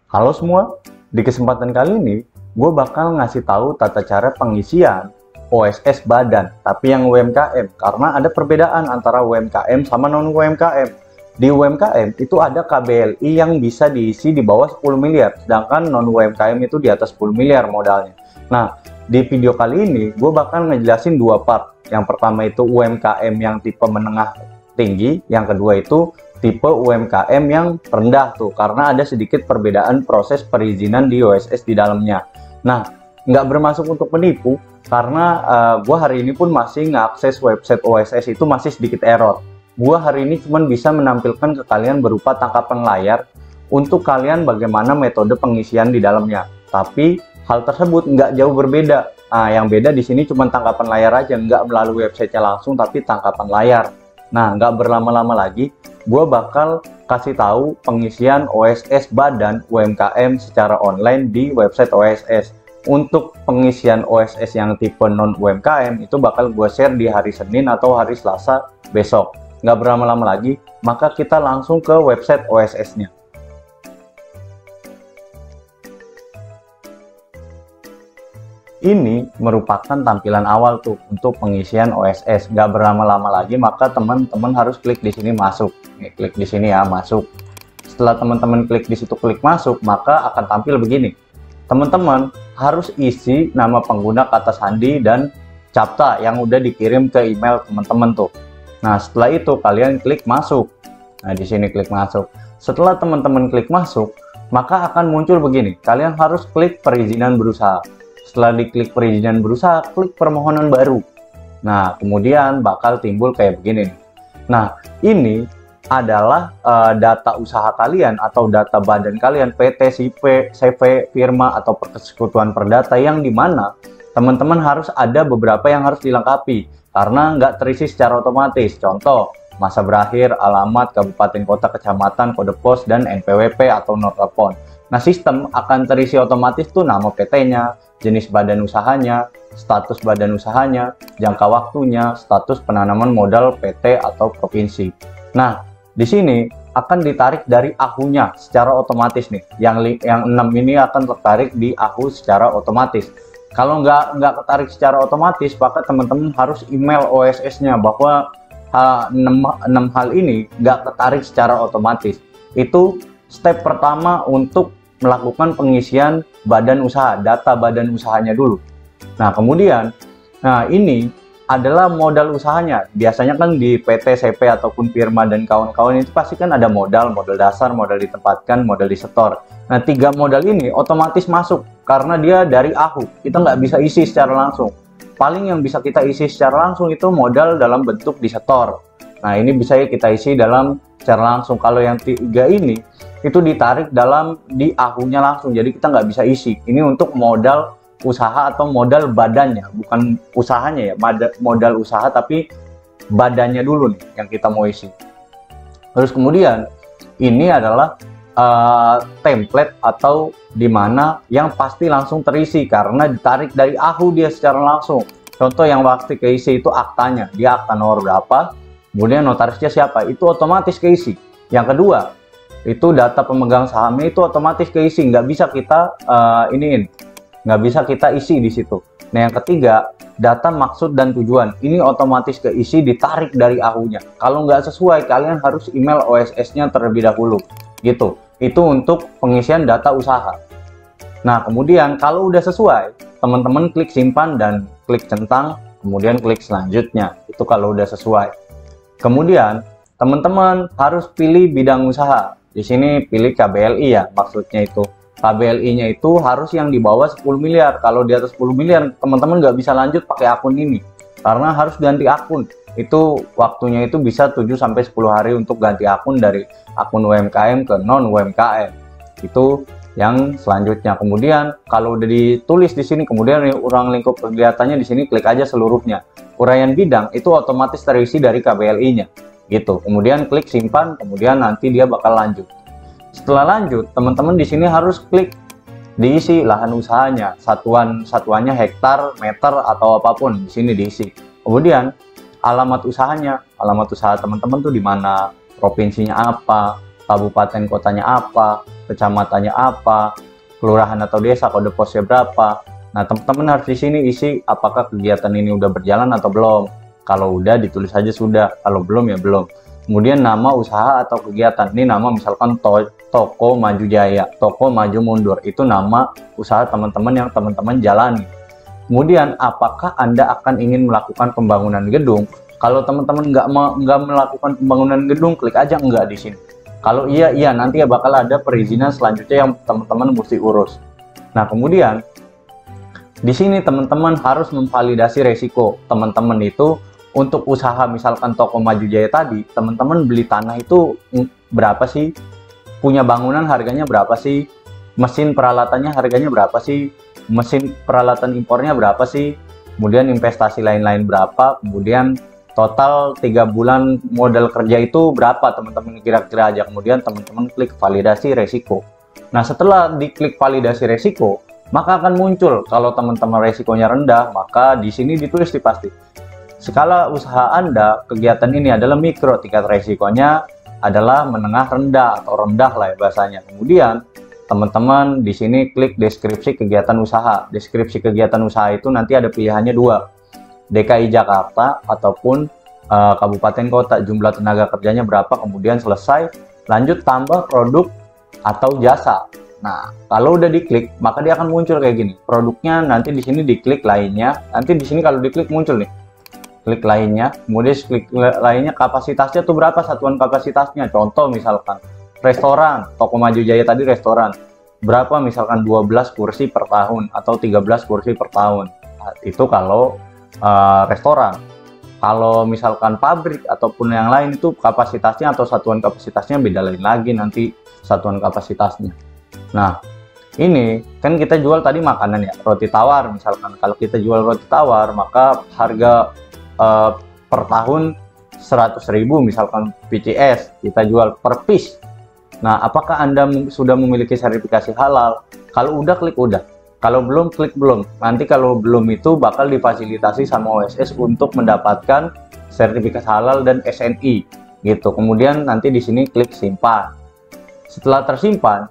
Halo semua, di kesempatan kali ini gue bakal ngasih tahu tata cara pengisian OSS badan, tapi yang UMKM, karena ada perbedaan antara UMKM sama non-UMKM. Di UMKM itu ada KBLI yang bisa diisi di bawah 10 miliar, sedangkan non-UMKM itu di atas 10 miliar modalnya. Nah, di video kali ini gue bakal ngejelasin dua part. Yang pertama itu UMKM yang tipe menengah tinggi, yang kedua itu tipe UMKM yang rendah tuh, karena ada sedikit perbedaan proses perizinan di OSS di dalamnya. Nah, nggak bermaksud untuk menipu, karena gue hari ini pun masih ngakses website OSS itu masih sedikit error. Gue hari ini cuma bisa menampilkan ke kalian berupa tangkapan layar untuk kalian bagaimana metode pengisian di dalamnya. Tapi hal tersebut nggak jauh berbeda. Nah, yang beda di sini cuma tangkapan layar aja, nggak melalui websitenya langsung, tapi tangkapan layar. Nah, nggak berlama-lama lagi, gue bakal kasih tahu pengisian OSS badan UMKM secara online di website OSS. Untuk pengisian OSS yang tipe non UMKM itu bakal gue share di hari Senin atau hari Selasa besok. Nggak berlama-lama lagi, maka kita langsung ke website OSS-nya. Ini merupakan tampilan awal tuh untuk pengisian OSS. Nggak berlama-lama lagi, maka teman-teman harus klik di sini masuk. Nih, klik di sini ya, masuk. Setelah teman-teman klik di situ, klik masuk, maka akan tampil begini. Teman-teman harus isi nama pengguna, kata sandi, dan captcha yang udah dikirim ke email teman-teman tuh. Nah, setelah itu kalian klik masuk. Nah, di sini klik masuk. Setelah teman-teman klik masuk, maka akan muncul begini. Kalian harus klik perizinan berusaha. Setelah diklik perizinan berusaha, klik permohonan baru. Nah, kemudian bakal timbul kayak begini. Nah, ini adalah data usaha kalian atau data badan kalian, PT, CV, firma, atau persekutuan perdata, yang dimana teman-teman harus ada beberapa yang harus dilengkapi karena nggak terisi secara otomatis. Contoh, masa berakhir, alamat, kabupaten, kota, kecamatan, kode pos, dan NPWP atau nomor telepon. Nah, sistem akan terisi otomatis tuh nama PT-nya, jenis badan usahanya, status badan usahanya, jangka waktunya, status penanaman modal PT atau provinsi. Nah, di sini akan ditarik dari AHU-nya secara otomatis nih. Yang 6 ini akan tertarik di AHU secara otomatis. Kalau nggak ketarik secara otomatis, maka teman-teman harus email OSS-nya bahwa 6 hal ini nggak ketarik secara otomatis. Itu step pertama untuk melakukan pengisian badan usaha, data badan usahanya dulu. Nah, kemudian, ini adalah modal usahanya. Biasanya kan di PT, CP, ataupun firma dan kawan-kawan itu pasti kan ada modal dasar, modal ditempatkan, modal disetor. Nah, 3 modal ini otomatis masuk karena dia dari AHU. Kita nggak bisa isi secara langsung. Paling yang bisa kita isi secara langsung itu modal dalam bentuk disetor. Nah, ini bisa kita isi dalam secara langsung. Kalau yang 3 ini itu ditarik di AHU-nya langsung, jadi kita nggak bisa isi. Ini untuk modal usaha atau modal badannya, bukan usahanya ya, modal usaha tapi badannya dulu nih yang kita mau isi. Terus kemudian ini adalah template atau dimana yang pasti langsung terisi karena ditarik dari AHU dia secara langsung. Contoh yang pasti keisi itu aktanya, dia akta nomor berapa, kemudian notarisnya siapa, itu otomatis keisi. Yang kedua, itu data pemegang sahamnya itu otomatis keisi, nggak bisa kita nggak bisa kita isi di situ. Nah, yang ketiga, data maksud dan tujuan ini otomatis keisi, ditarik dari AHU-nya. Kalau nggak sesuai, kalian harus email OSS-nya terlebih dahulu gitu. Itu untuk pengisian data usaha. Nah, kemudian kalau udah sesuai, teman-teman klik simpan dan klik centang, kemudian klik selanjutnya. Itu kalau udah sesuai. Kemudian teman-teman harus pilih bidang usaha. Di sini pilih KBLI ya, maksudnya itu. KBLI-nya itu harus yang di bawah 10 miliar. Kalau di atas 10 miliar, teman-teman nggak bisa lanjut pakai akun ini. Karena harus ganti akun. Itu waktunya itu bisa 7-10 hari untuk ganti akun dari akun UMKM ke non-UMKM. Itu yang selanjutnya. Kemudian, kalau udah ditulis di sini, kemudian urang lingkup kegiatannya di sini, klik aja seluruhnya. Uraian bidang itu otomatis terisi dari KBLI-nya. Gitu. Kemudian klik simpan, kemudian nanti dia bakal lanjut. Setelah lanjut, teman-teman di sini harus klik diisi lahan usahanya, satuannya hektar, meter, atau apapun di sini diisi. Kemudian alamat usahanya, alamat usaha teman-teman tuh di mana, provinsinya apa, kabupaten kotanya apa, kecamatannya apa, kelurahan atau desa, kode posnya berapa. Nah, teman-teman harus di sini isi apakah kegiatan ini udah berjalan atau belum. Kalau udah ditulis aja sudah, kalau belum ya belum. Kemudian nama usaha atau kegiatan. Ini nama misalkan Toko Maju Jaya, Toko Maju Mundur. Itu nama usaha teman-teman yang teman-teman jalani. Kemudian apakah Anda akan ingin melakukan pembangunan gedung? Kalau teman-teman nggak melakukan pembangunan gedung, klik aja enggak di sini. Kalau iya, nanti ya bakal ada perizinan selanjutnya yang teman-teman mesti urus. Nah, kemudian di sini teman-teman harus memvalidasi resiko. Teman-teman itu untuk usaha misalkan Toko Maju Jaya tadi, teman-teman beli tanah itu berapa sih? Punya bangunan harganya berapa sih? Mesin peralatannya harganya berapa sih? Mesin peralatan impornya berapa sih? Kemudian investasi lain-lain berapa? Kemudian total 3 bulan modal kerja itu berapa teman-teman kira-kira aja. Kemudian teman-teman klik validasi resiko. Nah, setelah diklik validasi resiko, maka akan muncul kalau teman-teman resikonya rendah, maka di sini ditulis pasti skala usaha Anda, kegiatan ini adalah mikro, tingkat resikonya adalah menengah rendah atau rendah lah ya bahasanya. Kemudian teman-teman di sini klik deskripsi kegiatan usaha. Deskripsi kegiatan usaha itu nanti ada pilihannya 2, DKI Jakarta ataupun kabupaten kota, jumlah tenaga kerjanya berapa, kemudian selesai, lanjut tambah produk atau jasa. Nah, kalau udah diklik, maka dia akan muncul kayak gini. Produknya nanti di sini diklik lainnya. Nanti di sini kalau diklik muncul nih. Klik lainnya, kemudian klik lainnya kapasitasnya tuh berapa, satuan kapasitasnya. Contoh misalkan restoran, Toko Maju Jaya tadi restoran. Berapa misalkan 12 kursi per tahun atau 13 kursi per tahun. Nah, itu kalau restoran. Kalau misalkan pabrik ataupun yang lain itu kapasitasnya atau satuan kapasitasnya beda lain lagi nanti satuan kapasitasnya. Nah, ini kan kita jual tadi makanan ya, roti tawar misalkan. Kalau kita jual roti tawar, maka harga per tahun 100.000 misalkan PCS, kita jual per piece. Nah, apakah Anda sudah memiliki sertifikasi halal? Kalau udah, klik udah. Kalau belum, klik belum. Nanti kalau belum itu bakal difasilitasi sama OSS untuk mendapatkan sertifikasi halal dan SNI gitu. Kemudian nanti di sini klik simpan. Setelah tersimpan,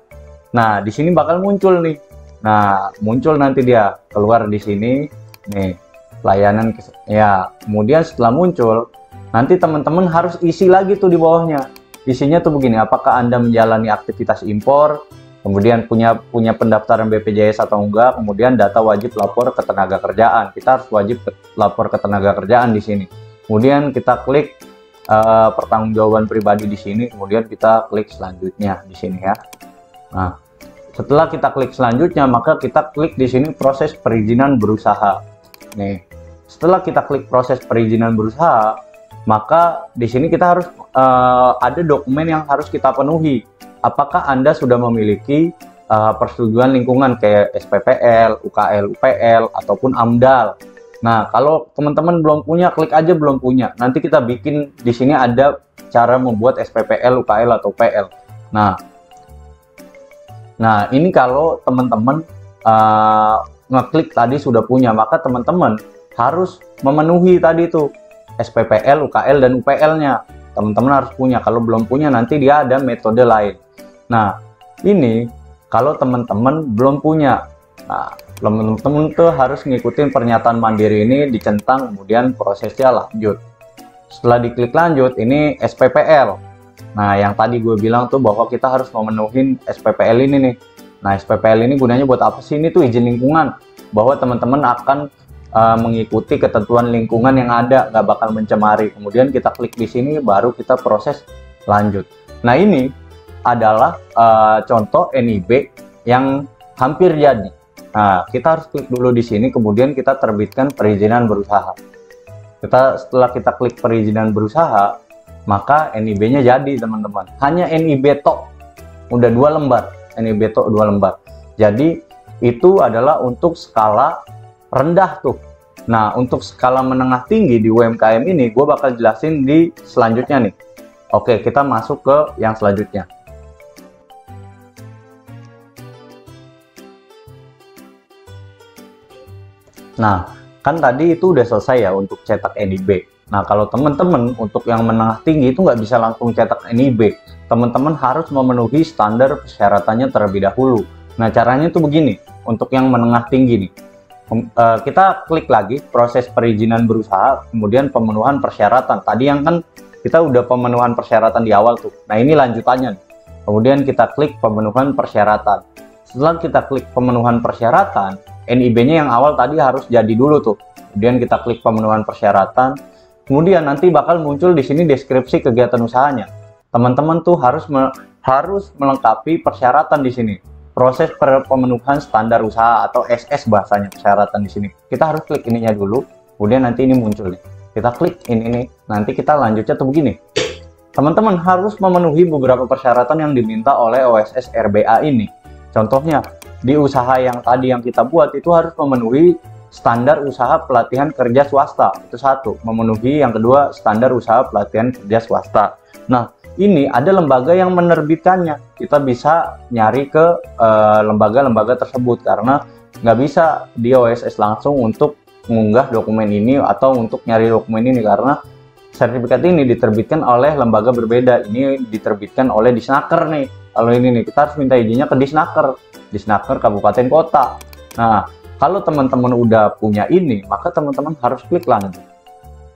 nah di sini bakal muncul nih. Nah, muncul nanti dia keluar di sini nih. Layanan ya, kemudian setelah muncul nanti teman-teman harus isi lagi tuh di bawahnya. Isinya tuh begini, apakah Anda menjalani aktivitas impor, kemudian punya pendaftaran BPJS atau enggak, kemudian data wajib lapor ke tenaga kerjaan. Kita harus wajib lapor ke tenaga kerjaan di sini. Kemudian kita klik pertanggungjawaban pribadi di sini, kemudian kita klik selanjutnya di sini ya. Nah, setelah kita klik selanjutnya, maka kita klik di sini proses perizinan berusaha. Nih, setelah kita klik proses perizinan berusaha, maka di sini kita harus ada dokumen yang harus kita penuhi. Apakah Anda sudah memiliki persetujuan lingkungan kayak SPPL, UKL, UPL, ataupun AMDAL. Nah, kalau teman-teman belum punya, klik aja belum punya. Nanti kita bikin di sini ada cara membuat SPPL, UKL, atau UPL. Nah, ini kalau teman-teman ngeklik tadi sudah punya, maka teman-teman harus memenuhi tadi itu SPPL, UKL, dan UPL-nya. Teman-teman harus punya. Kalau belum punya, nanti dia ada metode lain. Nah, ini kalau teman-teman belum punya. Nah, teman-teman tuh harus ngikutin pernyataan mandiri ini, dicentang, kemudian prosesnya lanjut. Setelah diklik lanjut, ini SPPL. Nah, yang tadi gue bilang tuh bahwa kita harus memenuhi SPPL ini nih. Nah, SPPL ini gunanya buat apa sih? Ini tuh izin lingkungan, bahwa teman-teman akan mengikuti ketentuan lingkungan yang ada, nggak bakal mencemari. Kemudian kita klik di sini, baru kita proses lanjut. Nah, ini adalah contoh NIB yang hampir jadi. Nah, kita harus klik dulu di sini, kemudian kita terbitkan perizinan berusaha. Setelah kita klik perizinan berusaha, maka NIB-nya jadi, teman-teman. Hanya NIB tok, udah 2 lembar. NIB tok 2 lembar. Jadi itu adalah untuk skala rendah tuh. Nah, untuk skala menengah tinggi di UMKM ini, gue bakal jelasin di selanjutnya nih. Oke, kita masuk ke yang selanjutnya. Nah, kan tadi itu udah selesai ya untuk cetak NIB. Nah, kalau teman-teman untuk yang menengah tinggi itu nggak bisa langsung cetak NIB. Teman-teman harus memenuhi standar persyaratannya terlebih dahulu. Nah, caranya tuh begini. Untuk yang menengah tinggi nih, kita klik lagi proses perizinan berusaha, kemudian pemenuhan persyaratan. Tadi yang kan kita udah pemenuhan persyaratan di awal tuh. Nah, ini lanjutannya. Kemudian kita klik pemenuhan persyaratan. Setelah kita klik pemenuhan persyaratan, NIB-nya yang awal tadi harus jadi dulu tuh. Kemudian kita klik pemenuhan persyaratan. Kemudian nanti bakal muncul di sini deskripsi kegiatan usahanya. Teman-teman tuh harus melengkapi persyaratan di sini. Proses pemenuhan standar usaha atau SS bahasanya persyaratan di sini. Kita harus klik ininya dulu. Kemudian nanti ini muncul nih. Kita klik ini nih. Nanti kita lanjutnya tuh begini. Teman-teman harus memenuhi beberapa persyaratan yang diminta oleh OSS RBA ini. Contohnya, di usaha yang tadi yang kita buat itu harus memenuhi standar usaha pelatihan kerja swasta. Itu satu, memenuhi. Yang kedua, standar usaha pelatihan kerja swasta. Nah, ini ada lembaga yang menerbitkannya. Kita bisa nyari ke lembaga-lembaga tersebut karena nggak bisa di OSS langsung untuk mengunggah dokumen ini atau untuk nyari dokumen ini karena sertifikat ini diterbitkan oleh lembaga berbeda. Ini diterbitkan oleh Disnaker nih. Kalau ini nih, kita harus minta izinnya ke Disnaker kabupaten kota. Nah, kalau teman-teman udah punya ini, maka teman-teman harus klik lanjut.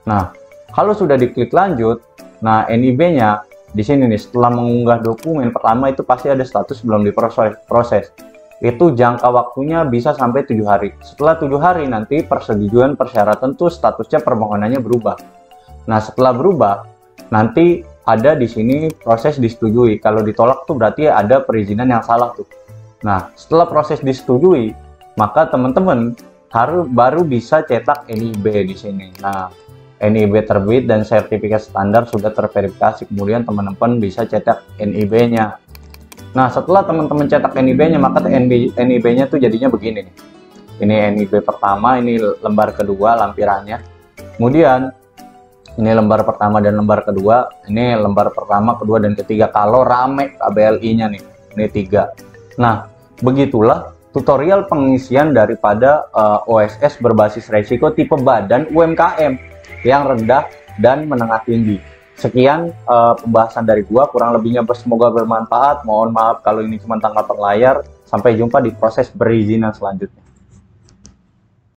Nah, kalau sudah diklik lanjut, nah NIB-nya di sini nih, setelah mengunggah dokumen pertama itu pasti ada status belum diproses. Itu jangka waktunya bisa sampai 7 hari. Setelah 7 hari nanti persetujuan persyaratan tuh statusnya permohonannya berubah. Nah, setelah berubah, nanti ada di sini proses disetujui. Kalau ditolak tuh berarti ada perizinan yang salah tuh. Nah, setelah proses disetujui, maka teman-teman baru bisa cetak NIB di sini. Nah, NIB terbit dan sertifikat standar sudah terverifikasi. Kemudian teman-teman bisa cetak NIB-nya. Nah, setelah teman-teman cetak NIB-nya, maka NIB-nya tuh jadinya begini nih. Ini NIB pertama, ini lembar kedua lampirannya. Kemudian ini lembar pertama dan lembar kedua. Ini lembar pertama, kedua, dan ketiga. Kalau rame KBLI-nya nih, ini 3. Nah, begitulah tutorial pengisian daripada OSS berbasis resiko tipe badan UMKM yang rendah dan menengah tinggi. Sekian pembahasan dari gua, kurang lebihnya semoga bermanfaat. Mohon maaf kalau ini cuma tanggapan layar. Sampai jumpa di proses perizinan selanjutnya.